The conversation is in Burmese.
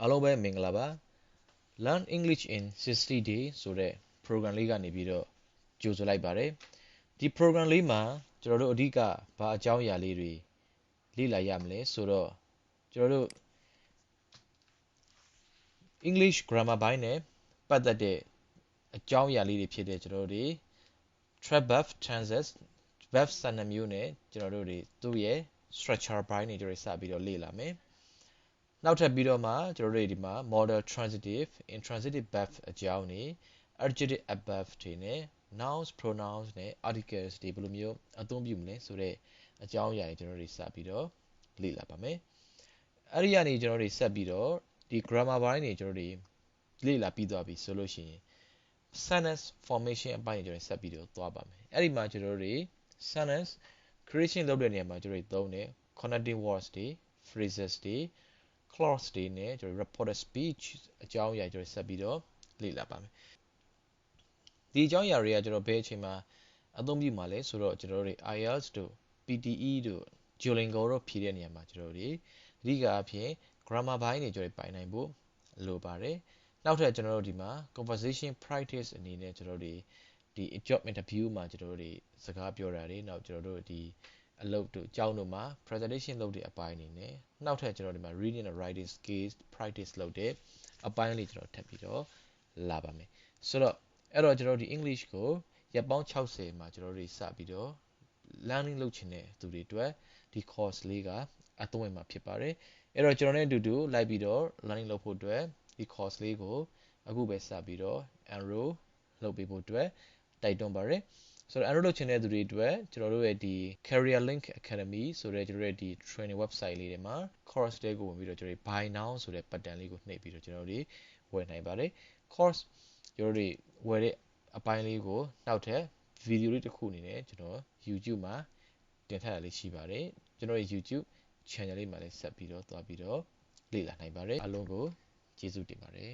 အားလုံးပဲမင်္ဂလာပါ Learn English in 60 days ဆိုတဲ့ program လေးကနေပြီးတော့ကြိုဆိုလိုက်ပါတယ်ဒီ program လေးမှာကျွန်တော်တို့အဓိကဘာအကြောင်းအရာလေးတွေလေ့လာရမလဲဆိုတော့ကျွန်တော်တို့ English grammar ဘိုင်းနဲ့ပတ်သက်တဲ့အကြောင်းအရာလေးတွေဖြစ်တဲ့ကျွန်တော်တို့တွေ trap verb tenses verb 12မျိုးနဲ့ကျွန်တော်တို့တွေသူ့ရဲ့ structure ဘိုင်းတွေကျွန်တော်စပြီးတော့လေ့လာမယ်နောက်ထပ်ပြီးတော့မှကျွန်တော်တို့ဒီမှာ modal transitive intransitive verb အကြောင်းတွေ adjective adverb တွေနဲ့ nouns pronouns နဲ့ articles တွေဘယ်လိုမျိုးအသုံးပြုမလဲဆိုတဲ့အကြောင်းအရာတွေကျွန်တော်တို့စပြီးတော့လေ့လာပါမယ်အဲ့ဒီကနေကျွန်တော်တို့ဆက်ပြီးတော့ဒီ grammar ဘိုင်းတွေကျွန်တော်တို့လေ့လာပြီးသွားပြီဆိုလို့ရှိရင် sentence formation အပိုင်းတွေကျွန်တော်ဆက်ပြီးတော့သွားပါမယ်အဲ့ဒီမှာကျွန်တော်တို့ sentence creation လုပ်တဲ့နေရာမှာကျွန်တော်တို့သုံးတဲ့ connecting words တွေ phrases တွေclause တွေနဲ့ကျွန်တော် reported speech အကြောင်းအရာကျွန်တော်ဆက်ပြီးတော့လေ့လာပါမယ်ဒီအကြောင်းအရာတွေကကျွန်တော်ဘယ်အချိန်မှာအသုံးပြုမှာလဲဆိုတော့ကျွန်တော်တို့ IELTS တို့ PTE တို့ Duolingo တို့ဖြည့်တဲ့နေရာမှာကျွန်တော်တို့အဓိကအဖြစ် grammar ဘိုင်းတွေကျွန်တော်ပိုင်နိုင်ဖို့လိုပါတယ်နောက်ထပ်ကျွန်တော်တို့ဒီမှာ conversation practice အနေနဲ့ကျွန်တော်တို့ဒီ job interview မှာကျွန်တော်တို့စကားပြောတာတွေနောက်ကျွန်တော်တို့ဒီအလုပ်တို့အကြောင်းတို့မှာ presentation လုပ်တဲ့အပိုင်းအနေနဲ့နောက်ထပ်ကျွန်တော်ဒီမှာ reading and writing skills practice လုပ်တဲ့အပိုင်းလေးကျွန်တော်ထပ်ပြီးတော့လာပါမယ်ဆိုတော့အဲ့တော့ကျွန်တော်ဒီ English ကိုရက်ပေါင်း60မှာကျွန်တော်တို့စပြီးတော့ learning လုပ်ချင်တဲ့သူတွေအတွက်ဒီ course လေးကအသုံးဝင်မှာဖြစ်ပါတယ်အဲ့တော့ကျွန်တော်နဲ့အတူတူလိုက်ပြီးတော့ learning လုပ်ဖို့အတွက်ဒီ course လေးကိုအခုပဲစပြီးတော့ enroll လုပ်ပေးဖို့အတွက်တိုက်တွန်းပါတယ်ဆိုတော့ enroll လုပ်ချင်တဲ့သူတွေအတွက်ကျွန်တော်တို့ရဲ့ဒီ Career Link Academy ဆိုတဲ့ကျွန်တော်ရဲ့ဒီ training website လေးတွေမှာ course တွေကိုဝင်ပြီးတော့ကျွန်တော် buy now ဆိုတဲ့ button လေးကိုနှိပ်ပြီးတော့ကျွန်တော်တို့ဝယ်နိုင်ပါတယ် course ကျွန်တော်တို့ဝယ်တဲ့အပိုင်းလေးကိုနောက်ထပ် video လေးတစ်ခုအနေနဲ့ကျွန်တော် YouTube မှာတင်ထားတာလေးရှိပါတယ်ကျွန်တော်ရဲ့ YouTube channel လေးမှာလည်းဆက်ပြီးတော့သွားပြီးတော့လေ့လာနိုင်ပါတယ်အားလုံးကိုကျေးဇူးတင်ပါတယ်